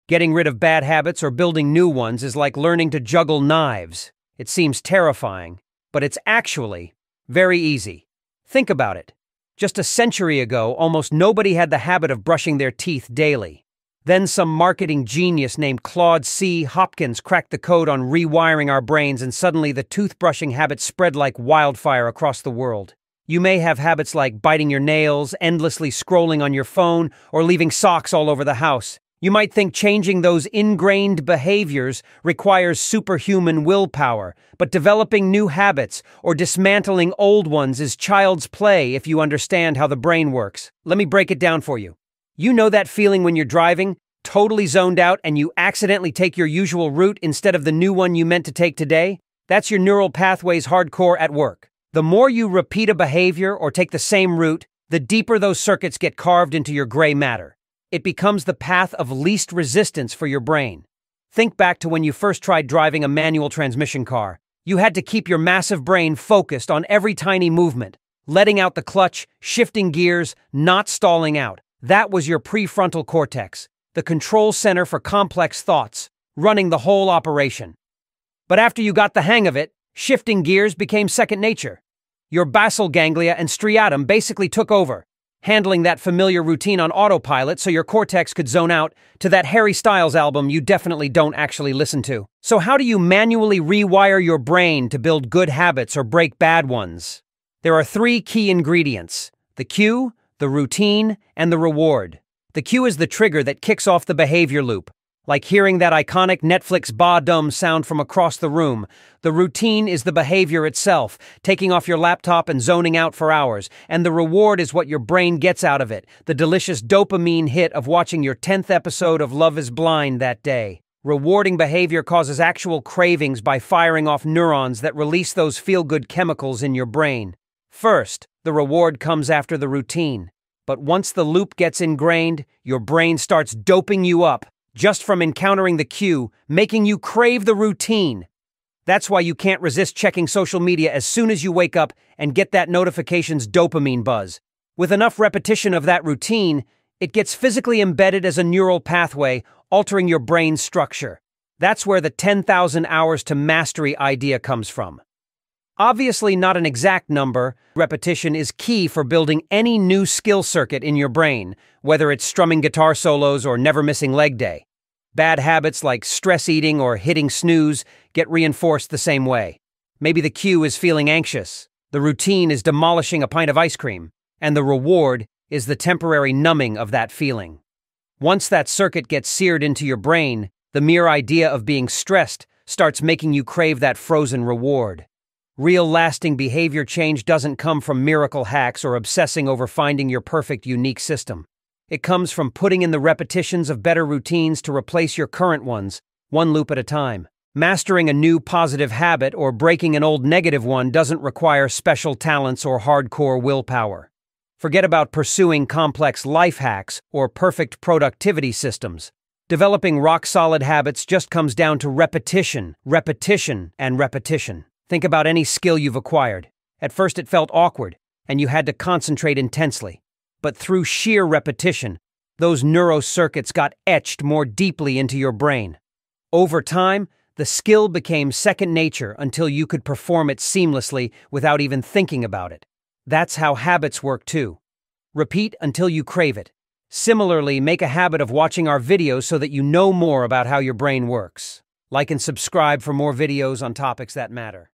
Getting rid of bad habits or building new ones is like learning to juggle knives. It seems terrifying, but it's actually very easy. Think about it. Just a century ago, almost nobody had the habit of brushing their teeth daily. Then some marketing genius named Claude C. Hopkins cracked the code on rewiring our brains, and suddenly the toothbrushing habit spread like wildfire across the world. You may have habits like biting your nails, endlessly scrolling on your phone, or leaving socks all over the house. You might think changing those ingrained behaviors requires superhuman willpower, but developing new habits or dismantling old ones is child's play if you understand how the brain works. Let me break it down for you. You know that feeling when you're driving, totally zoned out, and you accidentally take your usual route instead of the new one you meant to take today? That's your neural pathways hardcore at work. The more you repeat a behavior or take the same route, the deeper those circuits get carved into your gray matter. It becomes the path of least resistance for your brain. Think back to when you first tried driving a manual transmission car. You had to keep your massive brain focused on every tiny movement, letting out the clutch, shifting gears, not stalling out. That was your prefrontal cortex, the control center for complex thoughts, running the whole operation. But after you got the hang of it, shifting gears became second nature. Your basal ganglia and striatum basically took over, handling that familiar routine on autopilot so your cortex could zone out to that Harry Styles album you definitely don't actually listen to. So how do you manually rewire your brain to build good habits or break bad ones? There are three key ingredients: the cue, the routine, and the reward. The cue is the trigger that kicks off the behavior loop, like hearing that iconic Netflix ba-dum sound from across the room. The routine is the behavior itself, taking off your laptop and zoning out for hours. And the reward is what your brain gets out of it, the delicious dopamine hit of watching your 10th episode of Love is Blind that day. Rewarding behavior causes actual cravings by firing off neurons that release those feel-good chemicals in your brain. First, the reward comes after the routine. But once the loop gets ingrained, your brain starts doping you up, just from encountering the cue, making you crave the routine. That's why you can't resist checking social media as soon as you wake up and get that notification's dopamine buzz. With enough repetition of that routine, it gets physically embedded as a neural pathway, altering your brain's structure. That's where the 10,000 hours to mastery idea comes from. Obviously not an exact number, repetition is key for building any new skill circuit in your brain, whether it's strumming guitar solos or never missing leg day. Bad habits like stress eating or hitting snooze get reinforced the same way. Maybe the cue is feeling anxious, the routine is demolishing a pint of ice cream, and the reward is the temporary numbing of that feeling. Once that circuit gets seared into your brain, the mere idea of being stressed starts making you crave that frozen reward. Real lasting behavior change doesn't come from miracle hacks or obsessing over finding your perfect unique system. It comes from putting in the repetitions of better routines to replace your current ones, one loop at a time. Mastering a new positive habit or breaking an old negative one doesn't require special talents or hardcore willpower. Forget about pursuing complex life hacks or perfect productivity systems. Developing rock-solid habits just comes down to repetition, repetition, and repetition. Think about any skill you've acquired. At first it felt awkward, and you had to concentrate intensely. But through sheer repetition, those neurocircuits got etched more deeply into your brain. Over time, the skill became second nature until you could perform it seamlessly without even thinking about it. That's how habits work too. Repeat until you crave it. Similarly, make a habit of watching our videos so that you know more about how your brain works. Like and subscribe for more videos on topics that matter.